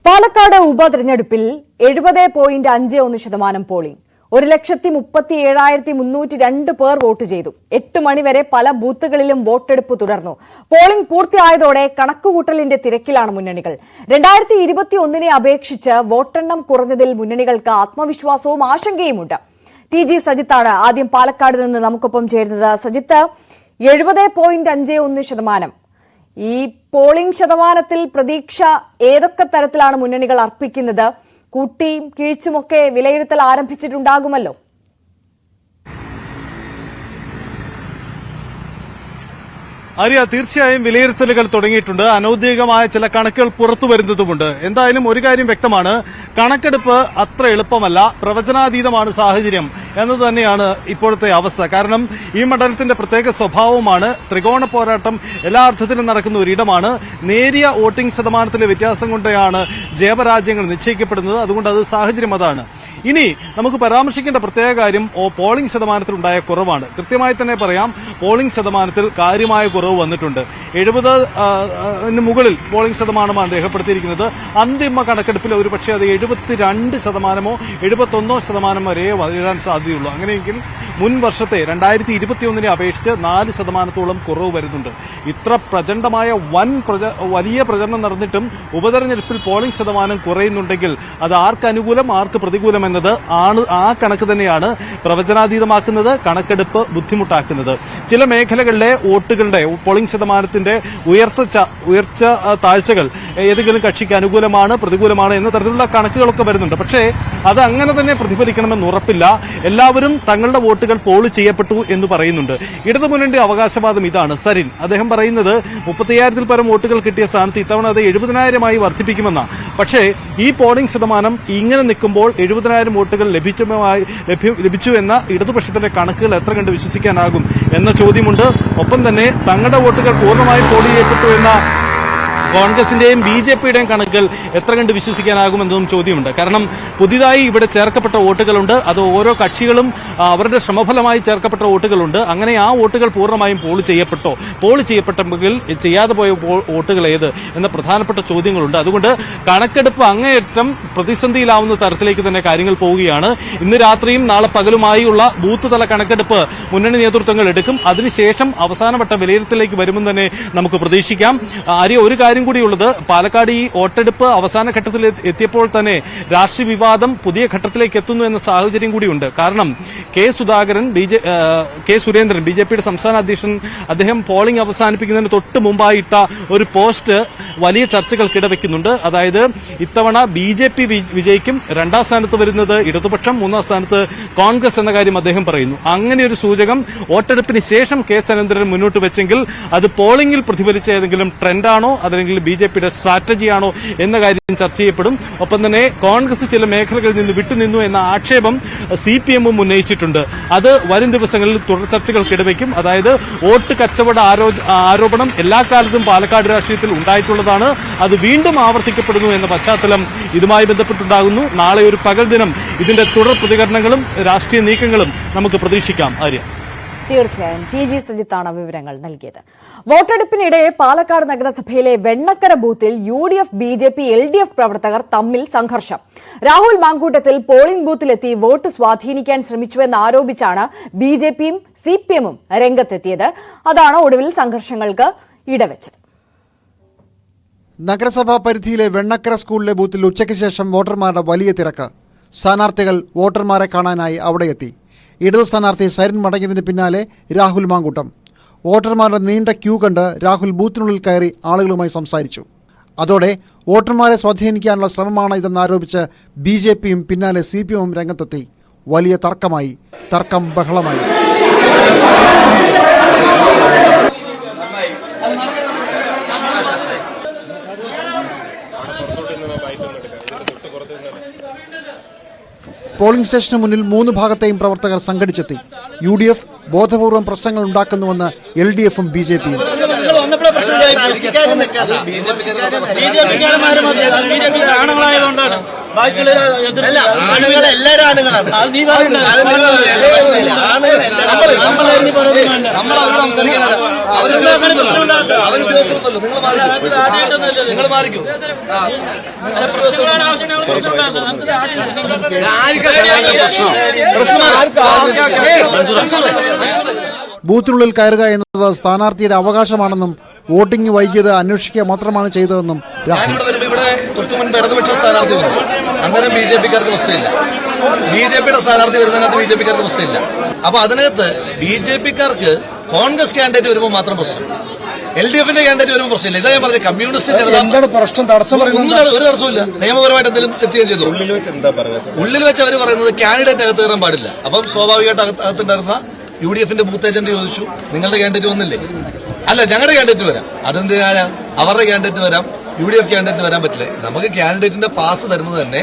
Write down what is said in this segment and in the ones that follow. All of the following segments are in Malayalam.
പാലക്കാട് ഉപതെരഞ്ഞെടുപ്പിൽ 70.51% പോളിംഗ്. 1,37,302 പേർ വോട്ട് ചെയ്തു. 8 മണിവരെ പല ബൂത്തുകളിലും വോട്ടെടുപ്പ് തുടർന്നു. പോളിംഗ് പൂർത്തിയായതോടെ കണക്കുകൂട്ടലിന്റെ തിരക്കിലാണ് മുന്നണികൾ. 2021 അപേക്ഷിച്ച് വോട്ടെണ്ണം കുറഞ്ഞതിൽ മുന്നണികൾക്ക് ആത്മവിശ്വാസവും ആശങ്കയുമുണ്ട്. TG സജിത്താണ് ആദ്യം പാലക്കാട് നിന്ന് നമുക്കൊപ്പം ചേരുന്നത്. സജിത്ത്, 70.51%. ഈ പോളിംഗ് ശതമാനത്തിൽ പ്രതീക്ഷ ഏതൊക്കെ തരത്തിലാണ് മുന്നണികൾ അർപ്പിക്കുന്നത്? കൂട്ടിയും കീഴ്ച്ചുമൊക്കെ വിലയിരുത്തൽ ആരംഭിച്ചിട്ടുണ്ടാകുമല്ലോ. ആര്യ, തീർച്ചയായും വിലയിരുത്തലുകൾ തുടങ്ങിയിട്ടുണ്ട്. അനൌദ്യോഗികമായ ചില കണക്കുകൾ പുറത്തു വരുന്നതുമുണ്ട്. എന്തായാലും ഒരു കാര്യം വ്യക്തമാണ്, കണക്കെടുപ്പ് അത്ര എളുപ്പമല്ല, പ്രവചനാതീതമാണ് സാഹചര്യം എന്നത് തന്നെയാണ് ഇപ്പോഴത്തെ അവസ്ഥ. കാരണം ഈ മണ്ഡലത്തിന്റെ പ്രത്യേക സ്വഭാവമാണ്, ത്രികോണ പോരാട്ടം എല്ലാ അർത്ഥത്തിലും നടക്കുന്ന ഒരിടമാണ്. നേരിയ വോട്ടിംഗ് ശതമാനത്തിലെ വ്യത്യാസം കൊണ്ടാണ് ജയപരാജയങ്ങൾ നിശ്ചയിക്കപ്പെടുന്നത്. അതുകൊണ്ട് അത് സാഹചര്യം അതാണ്. ഇനി നമുക്ക് പരാമർശിക്കേണ്ട പ്രത്യേക കാര്യം പോളിംഗ് ശതമാനത്തിൽ ഉണ്ടായ കുറവാണ്. കൃത്യമായി തന്നെ പറയാം, പോളിംഗ് ശതമാനത്തിൽ കാര്യമായ കുറവ് വന്നിട്ടുണ്ട്. 70 മുകളിൽ പോളിംഗ് ശതമാനമാണ് രേഖപ്പെടുത്തിയിരിക്കുന്നത്. അന്തിമ കണക്കെടുപ്പിൽ ഒരുപക്ഷെ അത് 72%, 71% വരെ വരാൻ സാധ്യതയുള്ളൂ. അങ്ങനെയെങ്കിൽ മുൻ വർഷത്തെ 2021 അപേക്ഷിച്ച് 4% കുറവ് വരുന്നുണ്ട്. ഇത്ര പ്രചണ്ഡമായ വലിയ പ്രചരണം നടന്നിട്ടും ഉപതെരഞ്ഞെടുപ്പിൽ പോളിംഗ് ശതമാനം കുറയുന്നുണ്ടെങ്കിൽ അത് ആർക്ക് അനുകൂലം ആർക്ക് പ്രതികൂലം എന്നത് ആ കണക്ക് തന്നെയാണ് പ്രവചനാതീതമാക്കുന്നത്, കണക്കെടുപ്പ് ബുദ്ധിമുട്ടാക്കുന്നത്. ചില മേഖലകളിലെ വോട്ടുകളുടെ പോളിംഗ് ശതമാനത്തിന്റെ ഉയർച്ച താഴ്ചകൾ ഏതെങ്കിലും കക്ഷിക്ക് അനുകൂലമാണ് പ്രതികൂലമാണ് എന്ന തരത്തിലുള്ള കണക്കുകളൊക്കെ വരുന്നുണ്ട്. പക്ഷേ അത് അങ്ങനെ തന്നെ പ്രതിഫലിക്കണമെന്ന് ഉറപ്പില്ല. എല്ലാവരും തങ്ങളുടെ വോട്ടുകൾ പോൾ ചെയ്യപ്പെട്ടു എന്ന് പറയുന്നുണ്ട്. ഇടതുമുന്നണിയുടെ അവകാശവാദം ഇതാണ്. സരിൻ അദ്ദേഹം പറയുന്നത് 30,000-ൽ പരം വോട്ടുകൾ കിട്ടിയ സ്ഥാനത്ത് ഇത്തവണ അത് 70,000-ആയി വർദ്ധിപ്പിക്കുമെന്നാണ്. പക്ഷേ ഈ പോളിംഗ് ശതമാനം ഇങ്ങനെ നിൽക്കുമ്പോൾ 70,000 വോട്ടുകൾ ലഭിച്ചു എന്ന ഇടതുപക്ഷത്തിന്റെ കണക്കുകൾ എത്ര കണ്ട് വിശ്വസിക്കാനാകും എന്ന ചോദ്യമുണ്ട്. ഒപ്പം തന്നെ തങ്ങളുടെ വോട്ടുകൾ പൂർണ്ണമായും പോൾ ചെയ്യപ്പെട്ടു എന്ന കോൺഗ്രസിന്റെയും BJPയുടെയും കണക്കുകൾ എത്ര കണ്ട് വിശ്വസിക്കാനാകുമെന്നതും ചോദ്യമുണ്ട്. കാരണം പുതിയതായി ഇവിടെ ചേർക്കപ്പെട്ട വോട്ടുകളുണ്ട്. അത് ഓരോ കക്ഷികളും അവരുടെ ശ്രമഫലമായി ചേർക്കപ്പെട്ട വോട്ടുകളുണ്ട്. അങ്ങനെ ആ വോട്ടുകൾ പൂർണ്ണമായും പോൾ ചെയ്യപ്പെട്ടെങ്കിൽ ചെയ്യാതെ പോയ വോട്ടുകൾ ഏത് എന്ന പ്രധാനപ്പെട്ട ചോദ്യങ്ങളുണ്ട്. അതുകൊണ്ട് കണക്കെടുപ്പ് അങ്ങേയറ്റം പ്രതിസന്ധിയിലാവുന്ന തരത്തിലേക്ക് തന്നെ കാര്യങ്ങൾ പോവുകയാണ്. ഇന്ന് രാത്രിയും നാളെ പകലുമായുള്ള ബൂത്ത് തല കണക്കെടുപ്പ് മുന്നണി നേതൃത്വങ്ങൾ എടുക്കും. അതിനുശേഷം അവസാനവട്ട വിലയിരുത്തലിലേക്ക് വരുമെന്ന് തന്നെ നമുക്ക് പ്രതീക്ഷിക്കാം. ഒരു കാര്യം കൂടിയുള്ളത്, പാലക്കാട് ഈ വോട്ടെടുപ്പ് അവസാന ഘട്ടത്തിൽ എത്തിയപ്പോൾ തന്നെ രാഷ്ട്രീയ വിവാദം പുതിയ ഘട്ടത്തിലേക്ക് എത്തുന്നു എന്ന സാഹചര്യം കൂടിയുണ്ട്. കാരണം കെ സുരേന്ദ്രൻ BJPയുടെ സംസ്ഥാന അധ്യക്ഷൻ, അദ്ദേഹം പോളിംഗ് അവസാനിപ്പിക്കുന്നതിന് തൊട്ട് മുമ്പായിട്ട ഒരു പോസ്റ്റ് വലിയ ചർച്ചകൾക്കിടവെക്കുന്നുണ്ട്. അതായത് ഇത്തവണ BJP വിജയിക്കും, 2ാം സ്ഥാനത്ത് വരുന്നത് ഇടതുപക്ഷം, 3ാം സ്ഥാനത്ത് കോൺഗ്രസ് എന്ന കാര്യം അദ്ദേഹം പറയുന്നു. അങ്ങനെ ഒരു സൂചകം വോട്ടെടുപ്പിന് ശേഷം കെ സുരേന്ദ്രൻ മുന്നോട്ട് വെച്ചെങ്കിൽ അത് പോളിംഗിൽ പ്രതിഫലിച്ച ഏതെങ്കിലും ട്രെൻഡാണോ അല്ലെങ്കിൽ BJPയുടെ സ്ട്രാറ്റജിയാണോ എന്ന കാര്യം ചർച്ച ചെയ്യപ്പെടും. ഒപ്പം തന്നെ കോൺഗ്രസ് ചില മേഖലകളിൽ നിന്ന് വിട്ടുനിന്നു എന്ന ആക്ഷേപം CPM-ഉം ഉന്നയിച്ചിട്ടുണ്ട്. അത് വരും ദിവസങ്ങളിൽ തുടർ ചർച്ചകൾക്കിടവയ്ക്കും. അതായത് വോട്ട് കച്ചവട ആരോപണം എല്ലാ കാലത്തും പാലക്കാട് രാഷ്ട്രീയത്തിൽ ഉണ്ടായിട്ടുള്ളതാണ്. അത് വീണ്ടും ആവർത്തിക്കപ്പെടുന്നു എന്ന പശ്ചാത്തലം ഇതുമായി ബന്ധപ്പെട്ടുണ്ടാകുന്നു. നാളെ ഒരു പകൽ ദിനം ഇതിന്റെ തുടർ പ്രതികരണങ്ങളും രാഷ്ട്രീയ നീക്കങ്ങളും നമുക്ക് പ്രതീക്ഷിക്കാം. ആര്യ, തീർച്ചയായും TG സജിത്താണ് വിവരങ്ങൾ നൽകിയത്. വോട്ടെടുപ്പിനിടെ പാലക്കാട് നഗരസഭയിലെ വെണ്ണക്കര ബൂത്തിൽ UDF, BJP, LDF പ്രവർത്തകർ തമ്മിൽ സംഘർഷം. രാഹുൽ മാങ്കൂട്ടത്തിൽ പോളിംഗ് ബൂത്തിലെത്തി വോട്ട് സ്വാധീനിക്കാൻ ശ്രമിച്ചുവെന്ന് ആരോപിച്ചാണ് BJPയും CPM-ഉം രംഗത്തെത്തിയത്. അതാണ് ഒടുവിൽ സംഘർഷങ്ങൾക്ക് ഇടവെച്ചത്. നഗരസഭാ പരിധിയിലെ വെണ്ണക്കര സ്കൂളിലെ ബൂത്തിൽ ഉച്ചയ്ക്ക് ശേഷം വോട്ടർമാരുടെ വലിയ തിരക്ക്. സ്ഥാനാർത്ഥികൾ വോട്ടർമാരെ കാണാനായി അവിടെയെത്തി. ഇടതു സ്ഥാനാർത്ഥി സരിൻ മടങ്ങിയതിന് പിന്നാലെ രാഹുൽ മാങ്കൂട്ടം. വോട്ടർമാരുടെ നീണ്ട ക്യൂ കണ്ട് രാഹുൽ ബൂത്തിനുള്ളിൽ കയറി ആളുകളുമായി സംസാരിച്ചു. അതോടെ വോട്ടർമാരെ സ്വാധീനിക്കാനുള്ള ശ്രമമാണ് ഇതെന്നാരോപിച്ച് BJPയും പിന്നാലെ CPM-ഉം രംഗത്തെത്തി. വലിയ തർക്കം ബഹളമായി. പോളിംഗ് സ്റ്റേഷന് മുന്നിൽ 3 ഭാഗത്തെയും പ്രവർത്തകർ സംഘടിച്ചെത്തി. UDF ബോധപൂർവം പ്രശ്നങ്ങൾ ഉണ്ടാക്കുന്നുവെന്ന് LDF-ഉം BJPയും. BJP ആണുങ്ങൾ എല്ലാവരും ആണുങ്ങളാണ്. നിങ്ങൾ മാറിക്കും. ബൂത്തിനുള്ളിൽ കയറുക എന്നത് സ്ഥാനാർത്ഥിയുടെ അവകാശമാണെന്നും വോട്ടിംഗ് വൈകിയത് അന്വേഷിക്കുക മാത്രമാണ് ചെയ്തതെന്നും രാഹുൽ. ഇവിടെ തൊട്ടു മുൻപ് ഇടതുപക്ഷ സ്ഥാനാർത്ഥി വന്നു, അന്നേരം BJP-ക്കാർക്ക് പ്രശ്നമില്ല. BJP-യുടെ സ്ഥാനാർത്ഥി വരുന്നതിനകത്ത് BJP-ക്കാർക്ക് പ്രശ്നമില്ല. അപ്പൊ അതിനകത്ത് BJP-ക്കാർക്ക് കോൺഗ്രസ് കാൻഡിഡേറ്റ് വരുമ്പോൾ മാത്രം പ്രശ്നം, LDF-ന്റെ കാൻഡിഡേറ്റ് വരുമ്പോൾ പ്രശ്നമില്ല. ഇതാ ഞാൻ പറഞ്ഞത്, കമ്മ്യൂണിസ്റ്റ് പ്രശ്നം തടസ്സം ഒരു തടസ്സമില്ല. നിയമപരമായിട്ട് എന്തെങ്കിലും തെറ്റുകയും ചെയ്തു. ഉള്ളിൽ വെച്ച് അവർ പറയുന്നത് കാൻഡിഡേറ്റ് അകത്ത് കയറാൻ പാടില്ല. അപ്പം സ്വാഭാവികമായിട്ട് അകത്തുണ്ടായിരുന്ന UDF-ന്റെ ബൂത്ത് ഏജന്റ് ചോദിച്ചു, നിങ്ങളുടെ കാൻഡിഡേറ്റ് വന്നില്ലേ? അല്ല, ഞങ്ങളുടെ കാൻഡിഡേറ്റ് വരാം. അതെന്തിനാ? അവരുടെ കാൻഡിഡേറ്റ് വരാം, UDF കാൻഡിഡേറ്റ് വരാൻ പറ്റില്ല. നമുക്ക് കാൻഡിഡേറ്റിന്റെ പാസ് തരുന്നത് തന്നെ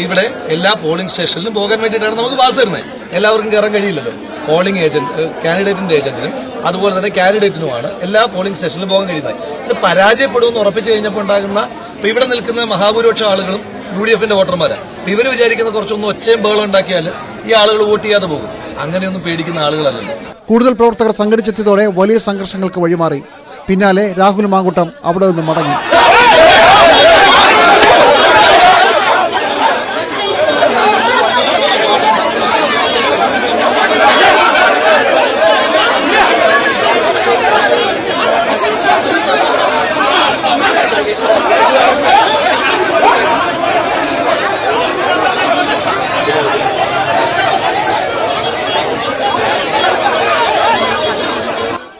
ഇവിടെ എല്ലാ പോളിംഗ് സ്റ്റേഷനിലും പോകാൻ വേണ്ടിയിട്ടാണ് നമുക്ക് പാസ് തരുന്നത്. എല്ലാവർക്കും കയറാൻ കഴിയില്ലല്ലോ. പോളിംഗ് ഏജന്റ്, കാൻഡിഡേറ്റിന്റെ ഏജന്റിനും അതുപോലെ തന്നെ കാൻഡിഡേറ്റിനുമാണ് എല്ലാ പോളിംഗ് സ്റ്റേഷനിലും പോകാൻ കഴിയുന്നത്. ഇത് പരാജയപ്പെടുമെന്ന് ഉറപ്പിച്ചു കഴിഞ്ഞപ്പോൾ ഉണ്ടാകുന്ന ഇവിടെ നിൽക്കുന്ന മഹാഭൂരിപക്ഷം ആളുകളും UDF-ന്റെ വോട്ടർമാരാണ്. ഇവര് വിചാരിക്കുന്ന കുറച്ചൊന്നും ഒച്ചയും ബഹളം ഉണ്ടാക്കിയാൽ ഈ ആളുകൾ വോട്ട് ചെയ്യാതെ പോകും. അങ്ങനെയൊന്നും പേടിക്കുന്ന ആളുകളല്ലല്ലോ. കൂടുതൽ പ്രവർത്തകർ സംഘടിച്ചെത്തിയതോടെ വലിയ സംഘർഷങ്ങൾക്ക് വഴിമാറി. പിന്നാലെ രാഹുൽ മാങ്കൂട്ടം അവിടെ നിന്ന് മടങ്ങി.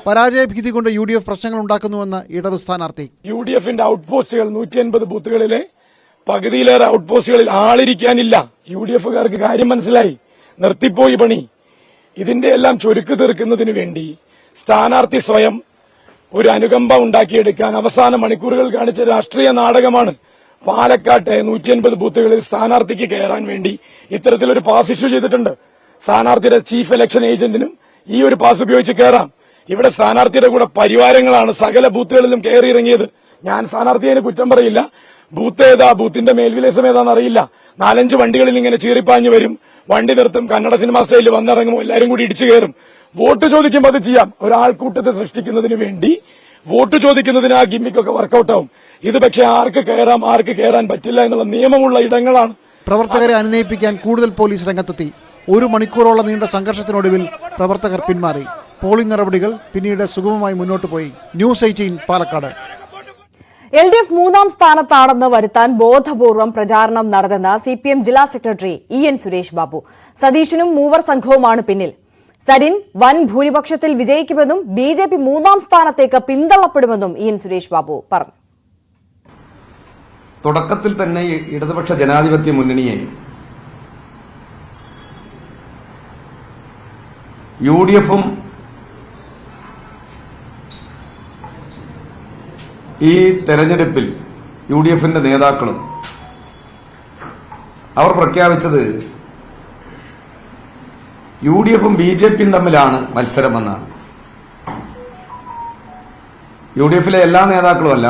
പരാജയ ഭീതി കൊണ്ട് UDF പ്രശ്നങ്ങൾ ഉണ്ടാക്കുന്നുവെന്ന് ഇടത് സ്ഥാനാർത്ഥി. UDF-ന്റെ ഔട്ട് പോസ്റ്റുകൾ 180 ബൂത്തുകളിലെ പകുതിയിലേറെ ഔട്ട് പോസ്റ്റുകളിൽ ആളിരിക്കാനില്ല. UDF-കാർക്ക് കാര്യം മനസ്സിലായി, നിർത്തിപ്പോയി പണി. ഇതിന്റെ എല്ലാം ചുരുക്ക് തീർക്കുന്നതിന് വേണ്ടി സ്ഥാനാർത്ഥി സ്വയം ഒരു അനുകമ്പ ഉണ്ടാക്കിയെടുക്കാൻ അവസാന മണിക്കൂറുകൾ കാണിച്ച രാഷ്ട്രീയ നാടകമാണ്. പാലക്കാട്ടെ 180 ബൂത്തുകളിൽ സ്ഥാനാർത്ഥിക്ക് കയറാൻ വേണ്ടി ഇത്തരത്തിലൊരു പാസ് ഇഷ്യൂ ചെയ്തിട്ടുണ്ട്. സ്ഥാനാർത്ഥിയുടെ ചീഫ് ഇലക്ഷൻ ഏജന്റിനും ഈ ഒരു പാസ് ഉപയോഗിച്ച് കയറാം. ഇവിടെ സ്ഥാനാർത്ഥിയുടെ കൂടെ പരിവാരങ്ങളാണ് സകല ബൂത്തുകളിലും കയറിയിറങ്ങിയത്. ഞാൻ സ്ഥാനാർത്ഥിയെ കുറ്റം പറയില്ല. ബൂത്ത് ഏതാ, ബൂത്തിന്റെ മേൽവിലാസം ഏതാന്ന് അറിയില്ല. 4-5 വണ്ടികളിൽ ഇങ്ങനെ ചീറിപ്പാഞ്ഞു വരും, വണ്ടി നിർത്തും, കന്നഡ സിനിമാ സ്റ്റൈലിൽ വന്നിറങ്ങും, എല്ലാവരും കൂടി ഇടിച്ചു കയറും. വോട്ട് ചോദിക്കുമ്പോൾ അത് ചെയ്യാം. ഒരാൾക്കൂട്ടത്തെ സൃഷ്ടിക്കുന്നതിന് വേണ്ടി വോട്ട് ചോദിക്കുന്നതിന് ആ ഗിമ്മിക്കൊക്കെ വർക്കൌട്ടാവും. ഇത് പക്ഷേ ആർക്ക് കയറാം, ആർക്ക് കയറാൻ പറ്റില്ല എന്നുള്ള നിയമമുള്ള ഇടങ്ങളാണ്. പ്രവർത്തകരെ അനുനയിപ്പിക്കാൻ കൂടുതൽ പോലീസ് രംഗത്തെത്തി. 1 മണിക്കൂറോളം നീണ്ട സംഘർഷത്തിനൊടുവിൽ പ്രവർത്തകർ പിന്മാറി. പോളിംഗ് നടപടികൾ പിന്നീട് സുഗമമായി മുന്നോട്ട് പോയി. ന്യൂസ് 18 പാലക്കാട്. LDF 3-ാം സ്ഥാനത്താണെന്ന് വരുത്താൻ ബോധപൂർവം പ്രചാരണം നടന്നെന്ന് CPM ജില്ലാ സെക്രട്ടറി EN സുരേഷ് ബാബു. സതീശനും മൂവർ സംഘവുമാണ് പിന്നിൽ. സരിൻ വൻ ഭൂരിപക്ഷത്തിൽ വിജയിക്കുമെന്നും BJP 3-ാം സ്ഥാനത്തേക്ക് പിന്തള്ളപ്പെടുമെന്നും EN സുരേഷ് ബാബു പറഞ്ഞു. തുടക്കത്തിൽ തന്നെ ഇടതുപക്ഷ ജനാധിപത്യ മുന്നണിയെ UDF-ഉം ഈ തെരഞ്ഞെടുപ്പിൽ UDF-ന്റെ നേതാക്കളും അവർ പ്രഖ്യാപിച്ചത് UDF-ഉം BJP-യും തമ്മിലാണ് മത്സരമെന്നാണ്. UDF-ലെ എല്ലാ നേതാക്കളുമല്ല,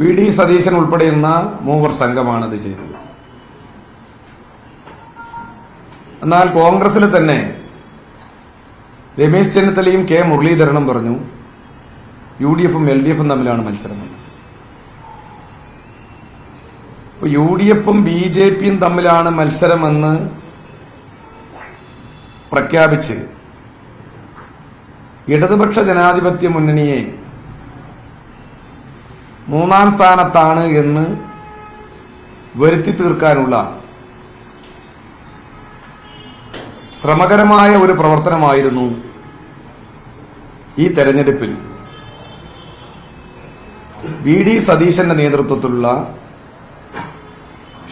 VD സതീശൻ ഉൾപ്പെടെയുള്ള മൂവർ സംഘമാണത് ചെയ്തത്. എന്നാൽ കോൺഗ്രസിൽ തന്നെ രമേശ് ചെന്നിത്തലയും K മുരളീധരനും പറഞ്ഞു UDF-ഉം LDF-ഉം തമ്മിലാണ് മത്സരമെന്ന്. UDF-ഉം BJP-യും തമ്മിലാണ് മത്സരമെന്ന് പ്രഖ്യാപിച്ച് ഇടതുപക്ഷ ജനാധിപത്യ മുന്നണിയെ 3-ാം സ്ഥാനത്താണ് എന്ന് വരുത്തി തീർക്കാനുള്ള ശ്രമകരമായ ഒരു പ്രവർത്തനമായിരുന്നു ഈ തെരഞ്ഞെടുപ്പിൽ VD സതീശന്റെ നേതൃത്വത്തിലുള്ള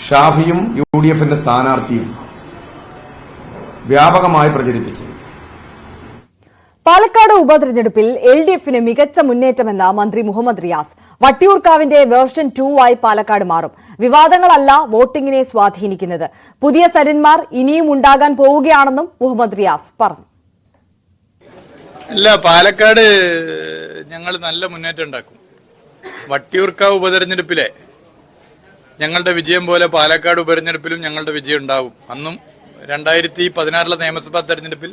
ഷാഫിയും UDF-ന്റെ സ്ഥാനാർത്ഥിയും വ്യാപകമായി പ്രചരിപ്പിച്ചത്. പാലക്കാട് ഉപതെരഞ്ഞെടുപ്പിൽ LDF-ന് മികച്ച മുന്നേറ്റമെന്ന് മന്ത്രി മുഹമ്മദ് റിയാസ്. വട്ടിയൂർക്കാവിന്റെ വേർഷൻ 2 ആയി പാലക്കാട് മാറും. വിവാദങ്ങളല്ല വോട്ടിംഗിനെ സ്വാധീനിക്കുന്നത്. പുതിയ സരന്മാർ ഇനിയും ഉണ്ടാകാൻ പോവുകയാണെന്നും മുഹമ്മദ് റിയാസ് പറഞ്ഞു. അല്ല, പാലക്കാട് ഞങ്ങൾ നല്ല മുന്നേറ്റം ഉണ്ടാക്കും. വട്ടിയൂർക്കാവ് ഉപതെരഞ്ഞെടുപ്പിലെ ഞങ്ങളുടെ വിജയം പോലെ പാലക്കാട് ഉപതെരഞ്ഞെടുപ്പിലും ഞങ്ങളുടെ വിജയം ഉണ്ടാകും. അന്നും 2016 നിയമസഭാ തെരഞ്ഞെടുപ്പിൽ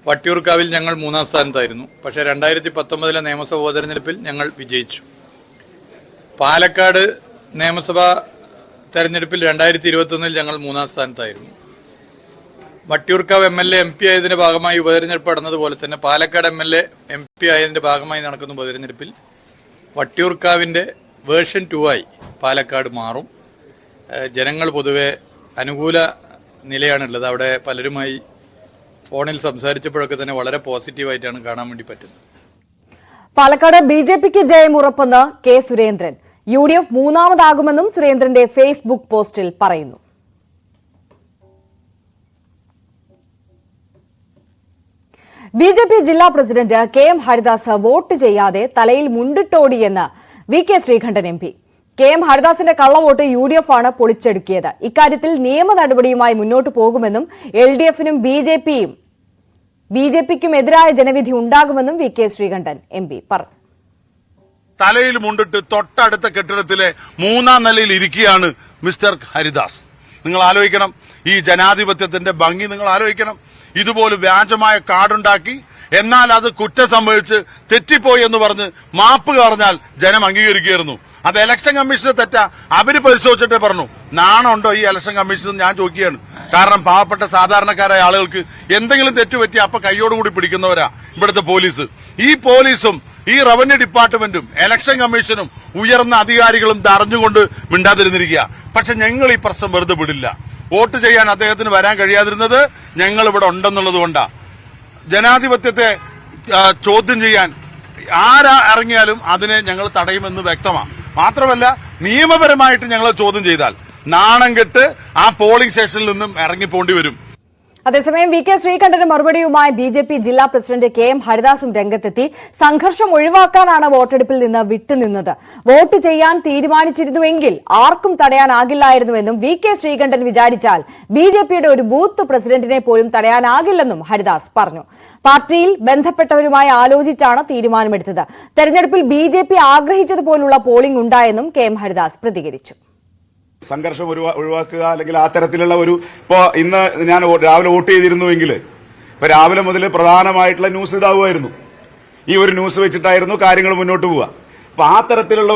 വട്ടിയൂർക്കാവിൽ ഞങ്ങൾ 3-ാം സ്ഥാനത്തായിരുന്നു. പക്ഷേ 2019 നിയമസഭാ ഉപതെരഞ്ഞെടുപ്പിൽ ഞങ്ങൾ വിജയിച്ചു. പാലക്കാട് നിയമസഭാ തെരഞ്ഞെടുപ്പിൽ 2021 ഞങ്ങൾ 3-ാം സ്ഥാനത്തായിരുന്നു. വട്ടിയൂർക്കാവ് MLA MP ആയതിന്റെ ഭാഗമായി ഉപതെരഞ്ഞെടുപ്പ് നടന്നതുപോലെ തന്നെ പാലക്കാട് MLA MP ആയതിന്റെ ഭാഗമായി നടക്കുന്ന ഉപതെരഞ്ഞെടുപ്പിൽ വട്ടിയൂർക്കാവിന്റെ വേർഷൻ 2 ആയി പാലക്കാട് മാറും. ജനങ്ങൾ പൊതുവെ അനുകൂല നിലയാണുള്ളത്. അവിടെ പലരുമായി ഫോണിൽ സംസാരിച്ചപ്പോഴൊക്കെ തന്നെ വളരെ പോസിറ്റീവായിട്ടാണ് കാണാൻ വേണ്ടി പറ്റുന്നത്. പാലക്കാട് BJPക്ക് ജയം ഉറപ്പെന്ന് കെ സുരേന്ദ്രൻ. UDF 3-ാമതാകുമെന്നും സുരേന്ദ്രന്റെ ഫേസ്ബുക്ക് പോസ്റ്റിൽ പറയുന്നു. BJP ജില്ലാ പ്രസിഡന്റ് KM ഹരിദാസ് വോട്ട് ചെയ്യാതെ തലയിൽ മുണ്ടിട്ടോടിയെന്ന് VK ശ്രീകണ്ഠൻ MP. KM ഹരിദാസിന്റെ കള്ളവോട്ട് UDF ആണ് പൊളിച്ചെടുക്കിയത്. ഇക്കാര്യത്തിൽ നിയമ നടപടിയുമായി മുന്നോട്ടു പോകുമെന്നും LDFനും BJPക്കും എതിരായ ജനവിധി ഉണ്ടാകുമെന്നും VK ശ്രീകണ്ഠൻ MP പറഞ്ഞു. തലയിൽ മുണ്ടിട്ട് തൊട്ടടുത്ത കെട്ടിടത്തിലെ 3-ാം നിലയിൽ ഇരിക്കുകയാണ് മിസ്റ്റർ ഹരിദാസ്. നിങ്ങൾ ആലോചിക്കണം, ഈ ജനാധിപത്യത്തിന്റെ ഭംഗി നിങ്ങൾ ആലോചിക്കണം. ഇതുപോലെ വ്യാജമായ കാർഡുണ്ടാക്കി, എന്നാൽ അത് കുറ്റം സംഭവിച്ച് തെറ്റിപ്പോയി എന്ന് പറഞ്ഞ് മാപ്പ് പറഞ്ഞാൽ ജനം അംഗീകരിക്കുകയായിരുന്നു. അത് ഇലക്ഷൻ കമ്മീഷനെ തെറ്റാ അവര് പരിശോധിച്ചിട്ടേ പറഞ്ഞു. നാണുണ്ടോ ഈ ഇലക്ഷൻ കമ്മീഷൻ ഞാൻ ചോദിക്കുകയാണ്. കാരണം പാവപ്പെട്ട സാധാരണക്കാരായ ആളുകൾക്ക് എന്തെങ്കിലും തെറ്റുപറ്റി അപ്പൊ കൈയോടുകൂടി പിടിക്കുന്നവരാ ഇവിടുത്തെ പോലീസ്. ഈ പോലീസും ഈ റവന്യൂ ഡിപ്പാർട്ട്മെന്റും ഇലക്ഷൻ കമ്മീഷനും ഉയർന്ന അധികാരികളും അറിഞ്ഞുകൊണ്ട് മിണ്ടാതിരുന്നിരിക്കുക. പക്ഷെ ഞങ്ങൾ ഈ പ്രശ്നം വെറുതെ വിടില്ല. വോട്ട് ചെയ്യാൻ അദ്ദേഹത്തിന് വരാൻ കഴിയാതിരുന്നത് ഞങ്ങൾ ഇവിടെ ഉണ്ടെന്നുള്ളത് കൊണ്ടാണ്. ജനാധിപത്യത്തെ ചോദ്യം ചെയ്യാൻ ആരാ ഇറങ്ങിയാലും അതിനെ ഞങ്ങൾ തടയുമെന്ന് വ്യക്തമാണ്. മാത്രമല്ല, നിയമപരമായിട്ട് ഞങ്ങൾ ചോദ്യം ചെയ്താൽ നാണം കെട്ട് ആ പോളിംഗ് സ്റ്റേഷനിൽ നിന്നും ഇറങ്ങിപ്പോണ്ടി വരും. അതേസമയം VK ശ്രീകണ്ഠന് മറുപടിയുമായി BJP ജില്ലാ പ്രസിഡന്റ് KM ഹരിദാസും രംഗത്തെത്തി. സംഘർഷം ഒഴിവാക്കാനാണ് വോട്ടെടുപ്പിൽ നിന്ന് വിട്ടുനിന്നത്. വോട്ട് ചെയ്യാൻ തീരുമാനിച്ചിരുന്നുവെങ്കിൽ ആർക്കും തടയാനാകില്ലായിരുന്നുവെന്നും VK ശ്രീകണ്ഠൻ വിചാരിച്ചാൽ BJPയുടെ ഒരു ബൂത്ത് പ്രസിഡന്റിനെ പോലും തടയാനാകില്ലെന്നും ഹരിദാസ് പറഞ്ഞു. പാർട്ടിയിൽ ബന്ധപ്പെട്ടവരുമായി ആലോചിച്ചാണ് തീരുമാനമെടുത്തത്. തെരഞ്ഞെടുപ്പിൽ BJP ആഗ്രഹിച്ചതുപോലുള്ള പോളിംഗ് ഉണ്ടായെന്നും KM ഹരിദാസ് പ്രതികരിച്ചു. സംഘർഷം ഒഴിവാക്കുക, അല്ലെങ്കിൽ ആ തരത്തിലുള്ള ഇപ്പോ ഇന്ന് ഞാൻ രാവിലെ വോട്ട് ചെയ്തിരുന്നുവെങ്കിൽ ഇപ്പൊ രാവിലെ മുതൽ പ്രധാനമായിട്ടുള്ള ന്യൂസ് ഇതാവുമായിരുന്നു. ഈ ഒരു ന്യൂസ് വെച്ചിട്ടായിരുന്നു കാര്യങ്ങൾ മുന്നോട്ട് പോവുക. അപ്പൊ ആ തരത്തിലുള്ള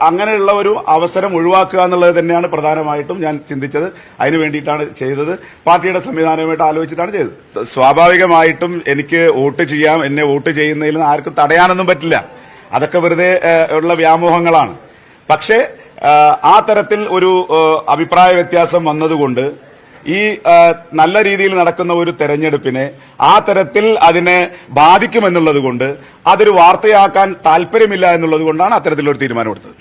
അങ്ങനെയുള്ള ഒരു അവസരം ഒഴിവാക്കുക എന്നുള്ളത് തന്നെയാണ് പ്രധാനമായിട്ടും ഞാൻ ചിന്തിച്ചത്. അതിനു വേണ്ടിയിട്ടാണ് ചെയ്തത്. പാർട്ടിയുടെ സംവിധാനവുമായിട്ട് ആലോചിച്ചിട്ടാണ് ചെയ്തത്. സ്വാഭാവികമായിട്ടും എനിക്ക് വോട്ട് ചെയ്യാം. എന്നെ വോട്ട് ചെയ്യുന്നതിൽ ആർക്കും തടയാനൊന്നും പറ്റില്ല. അതൊക്കെ വെറുതെ ഉള്ള വ്യാമോഹങ്ങളാണ്. പക്ഷേ ആ തരത്തിൽ ഒരു അഭിപ്രായ വ്യത്യാസം വന്നതുകൊണ്ട് ഈ നല്ല രീതിയിൽ നടക്കുന്ന ഒരു തെരഞ്ഞെടുപ്പിനെ ആ തരത്തിൽ അതിനെ ബാധിക്കുമെന്നുള്ളത് കൊണ്ട് അതൊരു വാർത്തയാക്കാൻ താല്പര്യമില്ല എന്നുള്ളത് കൊണ്ടാണ് അത്തരത്തിലൊരു തീരുമാനമെടുത്തത്.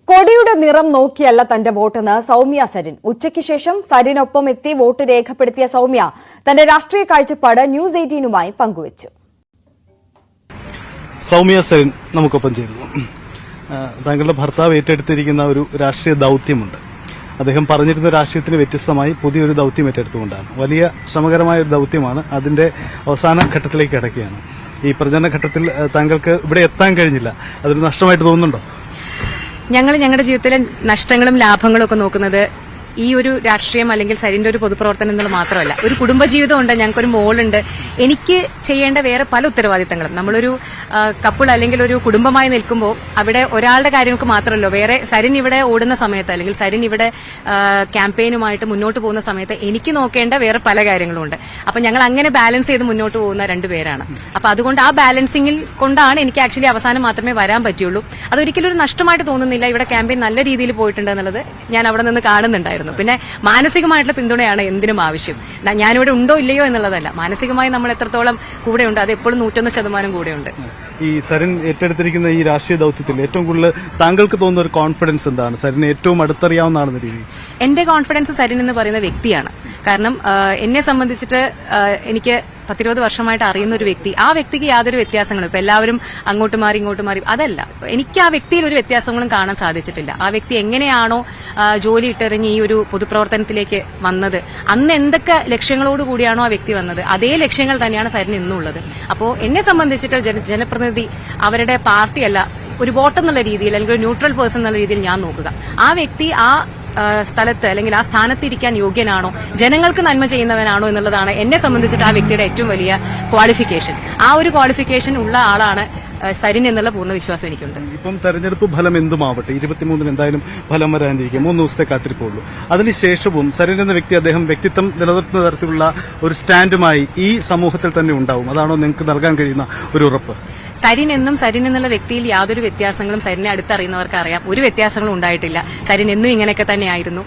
കൊടിയുടെ നിറം നോക്കിയല്ല തന്റെ വോട്ടെന്ന് സൌമ്യ സരിൻ. ഉച്ചയ്ക്ക് ശേഷം സരിനൊപ്പം എത്തി വോട്ട് രേഖപ്പെടുത്തിയ സൌമ്യ തന്റെ രാഷ്ട്രീയ കാഴ്ചപ്പാട് ന്യൂസ് 18നുമായി പങ്കുവച്ചു. സൗമ്യ സരിൻ നമുക്കൊപ്പം ചേരുന്നു. താങ്കളുടെ ഭർത്താവ് ഏറ്റെടുത്തിരിക്കുന്ന ഒരു രാഷ്ട്രീയ ദൌത്യമുണ്ട്. അദ്ദേഹം പറഞ്ഞിരുന്ന രാഷ്ട്രീയത്തിന് വ്യത്യസ്തമായി പുതിയൊരു ദൌത്യം ഏറ്റെടുത്തുകൊണ്ടാണ്. വലിയ ശ്രമകരമായ ഒരു ദൌത്യമാണ്. അതിന്റെ അവസാന ഘട്ടത്തിലേക്ക് കിടക്കുകയാണ്. ഈ പ്രചരണ ഘട്ടത്തിൽ താങ്കൾക്ക് ഇവിടെ എത്താൻ കഴിഞ്ഞില്ല. അതൊരു നഷ്ടമായിട്ട് തോന്നുന്നുണ്ടോ? ഞങ്ങളുടെ ജീവിതത്തിലെ നഷ്ടങ്ങളും ലാഭങ്ങളും ഒക്കെ നോക്കുന്നത് ഈ ഒരു രാഷ്ട്രീയം അല്ലെങ്കിൽ സരിന്റെ ഒരു പൊതുപ്രവർത്തനം എന്നുള്ളത് മാത്രമല്ല, ഒരു കുടുംബജീവിതമുണ്ട്, ഞങ്ങൾക്കൊരു മോളുണ്ട്. എനിക്ക് ചെയ്യേണ്ട വേറെ പല ഉത്തരവാദിത്തങ്ങളും. നമ്മളൊരു കപ്പിൾ അല്ലെങ്കിൽ ഒരു കുടുംബമായി നിൽക്കുമ്പോൾ അവിടെ ഒരാളുടെ കാര്യങ്ങൾക്ക് മാത്രമല്ലോ, വേറെ സരിൻ ഇവിടെ ഓടുന്ന സമയത്ത് അല്ലെങ്കിൽ സരിൻ ഇവിടെ ക്യാമ്പയിനുമായിട്ട് മുന്നോട്ട് പോകുന്ന സമയത്ത് എനിക്ക് നോക്കേണ്ട വേറെ പല കാര്യങ്ങളുമുണ്ട്. അപ്പൊ ഞങ്ങൾ അങ്ങനെ ബാലൻസ് ചെയ്ത് മുന്നോട്ട് പോകുന്ന രണ്ടുപേരാണ്. അപ്പൊ അതുകൊണ്ട് ആ ബാലൻസിംഗിൽ കൊണ്ടാണ് എനിക്ക് ആക്ച്വലി അവസാനം മാത്രമേ വരാൻ പറ്റുള്ളൂ. അതൊരിക്കലും ഒരു നഷ്ടമായിട്ട് തോന്നുന്നില്ല. ഇവിടെ ക്യാമ്പയിൻ നല്ല രീതിയിൽ പോയിട്ടുണ്ട് എന്നുള്ളത് ഞാൻ അവിടെ നിന്ന് കാണുന്നുണ്ടായിരുന്നു. പിന്നെ മാനസികമായിട്ടുള്ള പിന്തുണയാണ് എന്തിനും ആവശ്യം. ഞാനിവിടെ ഉണ്ടോ ഇല്ലയോ എന്നുള്ളതല്ല, മാനസികമായി നമ്മൾ എത്രത്തോളം കൂടെയുണ്ട് അത് എപ്പോഴും 101% കൂടെയുണ്ട്. ഈ സരിൻ ഏറ്റെടുത്തിരിക്കുന്ന ഈ രാഷ്ട്രീയ ദൌത്യത്തിൽ ഏറ്റവും കൂടുതൽ താങ്കൾക്ക് തോന്നുന്ന ഒരു കോൺഫിഡൻസ് എന്താണ്? സരിനെ ഏറ്റവും അടുത്തറിയാവുന്ന രീതി. എന്റെ കോൺഫിഡൻസ് സരിൻ എന്ന് പറയുന്ന വ്യക്തിയാണ്. കാരണം എന്നെ സംബന്ധിച്ചിട്ട് എനിക്ക് 10-20 വർഷമായിട്ട് അറിയുന്ന ഒരു വ്യക്തി, ആ വ്യക്തിക്ക് യാതൊരു വ്യത്യാസങ്ങളും ഇപ്പൊ എല്ലാവരും അങ്ങോട്ട് മാറി ഇങ്ങോട്ട് മാറി അതല്ല, എനിക്ക് ആ വ്യക്തിയിൽ ഒരു വ്യത്യാസങ്ങളും കാണാൻ സാധിച്ചിട്ടില്ല. ആ വ്യക്തി എങ്ങനെയാണോ ജോലി ഇട്ടെറിഞ്ഞ് ഈ ഒരു പൊതുപ്രവർത്തനത്തിലേക്ക് വന്നത്, അന്ന് എന്തൊക്കെ ലക്ഷ്യങ്ങളോട് കൂടിയാണോ ആ വ്യക്തി വന്നത്, അതേ ലക്ഷ്യങ്ങൾ തന്നെയാണ് സരിന് ഇന്നുള്ളത്. അപ്പോൾ എന്നെ സംബന്ധിച്ചിട്ട് ജനപ്രതിനിധി അവരുടെ പാർട്ടിയല്ല, ഒരു വോട്ടർ എന്നുള്ള രീതിയിൽ അല്ലെങ്കിൽ ഒരു ന്യൂട്രൽ പേഴ്സൺ എന്നുള്ള രീതിയിൽ ഞാൻ നോക്കുക. ആ വ്യക്തി ആ സ്ഥലത്ത് അല്ലെങ്കിൽ ആ സ്ഥാനത്തിരിക്കാൻ യോഗ്യനാണോ, ജനങ്ങൾക്ക് നന്മ ചെയ്യുന്നവനാണോ എന്നുള്ളതാണ് എന്നെ സംബന്ധിച്ചിട്ട് ആ വ്യക്തിയുടെ ഏറ്റവും വലിയ ക്വാളിഫിക്കേഷൻ. ആ ഒരു ക്വാളിഫിക്കേഷൻ ഉള്ള ആളാണ് സരിൻ എന്നുള്ള പൂർണ്ണ വിശ്വാസം എനിക്കുണ്ട്. ഇപ്പം തെരഞ്ഞെടുപ്പ് ഫലം എന്തുമാവട്ടെ, 23 എന്തായാലും ഫലം വരാനിരിക്കും, 3 ദിവസത്തെ കാത്തിരിപ്പുള്ളൂ. അതിനുശേഷവും സരിൻ എന്ന വ്യക്തി അദ്ദേഹം വ്യക്തിത്വം നിലനിർത്തുന്ന തരത്തിലുള്ള ഒരു സ്റ്റാൻഡുമായി ഈ സമൂഹത്തിൽ തന്നെ ഉണ്ടാവും. അതാണോ നിങ്ങൾക്ക് നൽകാൻ കഴിയുന്ന ഒരു ഉറപ്പ്? സരിൻ എന്നും സരിൻ എന്നുള്ള വ്യക്തിയിൽ യാതൊരു വ്യത്യാസങ്ങളും സരിനെ അടുത്തറിയുന്നവർക്ക് അറിയാം. ഒരു വ്യത്യാസങ്ങളും ഉണ്ടായിട്ടില്ല. സരിൻ എന്നും ഇങ്ങനെയൊക്കെ തന്നെയായിരുന്നു.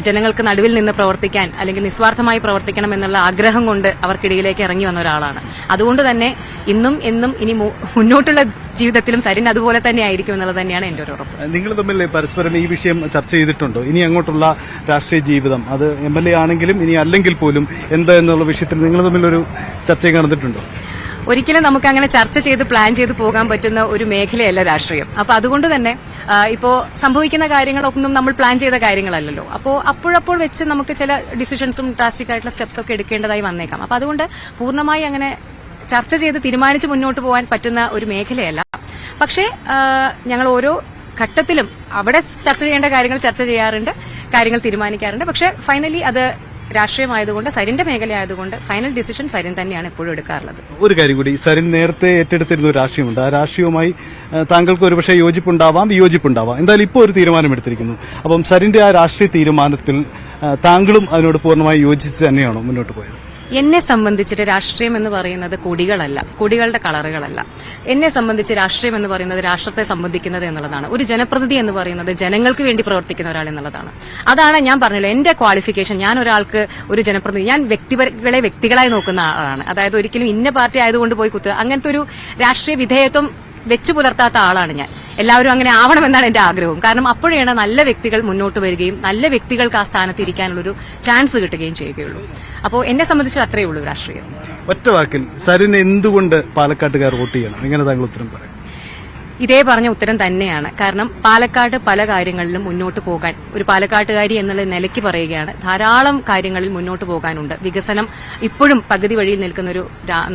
ജനങ്ങൾക്ക് നടുവിൽ നിന്ന് പ്രവർത്തിക്കാൻ അല്ലെങ്കിൽ നിസ്വാർത്ഥമായി പ്രവർത്തിക്കണം എന്നുള്ള ആഗ്രഹം കൊണ്ട് അവർക്കിടയിലേക്ക് ഇറങ്ങി വന്ന ഒരാളാണ്. അതുകൊണ്ട് തന്നെ ഇന്നും എന്നും ഇനി മുന്നോട്ടുള്ള ജീവിതത്തിലും സരിൻ അതുപോലെ തന്നെ ആയിരിക്കും എന്നുള്ളത് തന്നെയാണ് എന്റെ ഒരു ഉറപ്പ്. നിങ്ങൾ തമ്മിൽ പരസ്പരം ഈ വിഷയം ചർച്ച ചെയ്തിട്ടുണ്ടോ? ഇനി അങ്ങോട്ടുള്ള രാഷ്ട്രീയ ജീവിതം, അത് MLA ആണെങ്കിലും ഇനി അല്ലെങ്കിൽ പോലും എന്താ എന്നുള്ള വിഷയത്തിൽ നിങ്ങൾ തമ്മിലൊരു ചർച്ച നടന്നിട്ടുണ്ടോ? ഒരിക്കലും നമുക്ക് അങ്ങനെ ചർച്ച ചെയ്ത് പ്ലാൻ ചെയ്ത് പോകാൻ പറ്റുന്ന ഒരു മേഖലയല്ല രാഷ്ട്രീയം. അപ്പൊ അതുകൊണ്ട് തന്നെ ഇപ്പോ സംഭവിക്കുന്ന കാര്യങ്ങളൊന്നും നമ്മൾ പ്ലാൻ ചെയ്ത കാര്യങ്ങളല്ലല്ലോ. അപ്പോൾ അപ്പോഴപ്പോൾ വെച്ച് നമുക്ക് ചില ഡിസിഷൻസും ഡ്രാസ്റ്റിക് ആയിട്ടുള്ള സ്റ്റെപ്സ് ഒക്കെ എടുക്കേണ്ടതായി വന്നേക്കാം. അപ്പൊ അതുകൊണ്ട് പൂർണ്ണമായി അങ്ങനെ ചർച്ച ചെയ്ത് തീരുമാനിച്ച് മുന്നോട്ട് പോകാൻ പറ്റുന്ന ഒരു മേഖലയല്ല. പക്ഷേ ഞങ്ങൾ ഓരോ ഘട്ടത്തിലും അവിടെ ചർച്ച ചെയ്യേണ്ട കാര്യങ്ങൾ ചർച്ച ചെയ്യാറുണ്ട്, കാര്യങ്ങൾ തീരുമാനിക്കാറുണ്ട്. പക്ഷേ ഫൈനലി അത് രാഷ്ട്രീയമായതുകൊണ്ട്, സരിന്റെ മേഖലയായതുകൊണ്ട് ഫൈനൽ ഡിസിഷൻ സരിൻ തന്നെയാണ് എപ്പോഴും എടുക്കാറുള്ളത്. ഒരു കാര്യം കൂടി, സരിൻ നേരത്തെ ഏറ്റെടുത്തിരുന്ന ഒരു രാഷ്ട്രീയമുണ്ട്. ആ രാഷ്ട്രീയവുമായി താങ്കൾക്ക് ഒരുപക്ഷെ യോജിപ്പുണ്ടാവാം, വിയോജിപ്പുണ്ടാവാം. എന്തായാലും ഇപ്പോൾ ഒരു തീരുമാനമെടുത്തിരിക്കുന്നു. അപ്പം സരിന്റെ ആ രാഷ്ട്രീയ തീരുമാനത്തിൽ താങ്കളും അതിനോട് പൂർണ്ണമായി യോജിച്ച് തന്നെയാണോ മുന്നോട്ട് പോയത്? എന്നെ സംബന്ധിച്ചിട്ട് രാഷ്ട്രീയം എന്ന് പറയുന്നത് കൊടികളല്ല, കൊടികളുടെ കളറുകളല്ല. എന്നെ സംബന്ധിച്ച് രാഷ്ട്രീയം എന്ന് പറയുന്നത് രാഷ്ട്രത്തെ സംബന്ധിക്കുന്നത് എന്നുള്ളതാണ്. ഒരു ജനപ്രതിനിധി എന്ന് പറയുന്നത് ജനങ്ങൾക്ക് വേണ്ടി പ്രവർത്തിക്കുന്ന ഒരാൾ എന്നുള്ളതാണ്. അതാണ് ഞാൻ പറഞ്ഞല്ലോ എന്റെ ക്വാളിഫിക്കേഷൻ. ഞാൻ ഒരാൾക്ക് ഒരു ജനപ്രതിനിധി, ഞാൻ വ്യക്തികളായി നോക്കുന്ന ആളാണ്. അതായത് ഒരിക്കലും ഇന്ന പാർട്ടി ആയതുകൊണ്ട് പോയി കുത്തുക, അങ്ങനത്തെ ഒരു രാഷ്ട്രീയ വിധേയത്വം വെച്ചു പുലർത്താത്ത ആളാണ് ഞാൻ. എല്ലാവരും അങ്ങനെ ആവണമെന്നാണ് എന്റെ ആഗ്രഹവും. കാരണം അപ്പോഴാണ് നല്ല വ്യക്തികൾ മുന്നോട്ട് വരികയും നല്ല വ്യക്തികൾക്ക് ആ സ്ഥാനത്ത് ഇരിക്കാനുള്ളൊരു ചാൻസ് കിട്ടുകയും ചെയ്യുകയുള്ളൂ. അപ്പോൾ എന്നെ സംബന്ധിച്ച് അത്രയേ ഉള്ളൂ രാഷ്ട്രീയം. ഒറ്റ വാക്കിൽ സരിന് എന്തുകൊണ്ട് പാലക്കാട്ടുകാർ വോട്ട് ചെയ്യണം? എങ്ങനെ താങ്കൾ ഉത്തരം പറയും? ഇതേ പറഞ്ഞ ഉത്തരം തന്നെയാണ്. കാരണം പാലക്കാട് പല കാര്യങ്ങളിലും മുന്നോട്ട് പോകാൻ, ഒരു പാലക്കാട്ടുകാരി എന്നുള്ള നിലയ്ക്ക് പറയുകയാണ്, ധാരാളം കാര്യങ്ങളിൽ മുന്നോട്ട് പോകാനുണ്ട്. വികസനം ഇപ്പോഴും പകുതി വഴിയിൽ നിൽക്കുന്ന ഒരു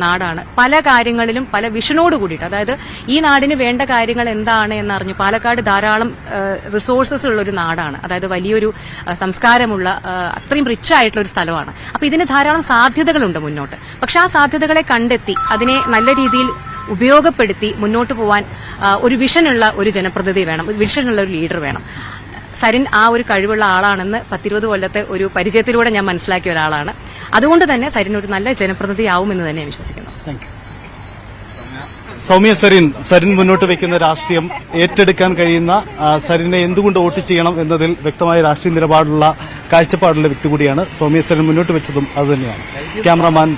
നാടാണ്. പല കാര്യങ്ങളിലും പല വിഷനോട് കൂടിയിട്ട്, അതായത് ഈ നാടിന് വേണ്ട കാര്യങ്ങൾ എന്താണ് എന്നറിഞ്ഞ് പാലക്കാട് ധാരാളം റിസോഴ്സസ് ഉള്ള ഒരു നാടാണ്. അതായത് വലിയൊരു സംസ്കാരമുള്ള അത്രയും റിച്ച് ആയിട്ടുള്ള ഒരു സ്ഥലമാണ്. അപ്പൊ ഇതിന് ധാരാളം സാധ്യതകളുണ്ട് മുന്നോട്ട്. പക്ഷെ ആ സാധ്യതകളെ കണ്ടെത്തി അതിനെ നല്ല രീതിയിൽ ഉപയോഗപ്പെടുത്തി മുന്നോട്ട് പോവാൻ ഒരു വിഷനുള്ള ഒരു ജനപ്രതിനിധി വേണം, വിഷനുള്ള ഒരു ലീഡർ വേണം. സരിൻ ആ ഒരു കഴിവുള്ള ആളാണെന്ന് 10-20 കൊല്ലത്തെ ഒരു പരിചയത്തിലൂടെ ഞാൻ മനസ്സിലാക്കിയ ഒരാളാണ്. അതുകൊണ്ട് തന്നെ സരിൻ ഒരു നല്ല ജനപ്രതിനിധി ആവുമെന്ന് തന്നെ ഞാൻ വിശ്വസിക്കുന്നു. സൗമ്യ, സരിൻ മുന്നോട്ട് വയ്ക്കുന്ന രാഷ്ട്രീയം ഏറ്റെടുക്കാൻ കഴിയുന്ന, സരിനെ എന്തുകൊണ്ട് വോട്ട് ചെയ്യണം എന്നതിൽ വ്യക്തമായ രാഷ്ട്രീയ നിലപാടുള്ള കാഴ്ചപ്പാടുള്ള വ്യക്തി കൂടിയാണ് സൗമ്യ സരിൻ. മുന്നോട്ട് വെച്ചതും അതുതന്നെയാണ്. Cameraman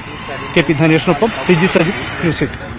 KP ധനേഷിനൊപ്പം TG Sajith, news 8.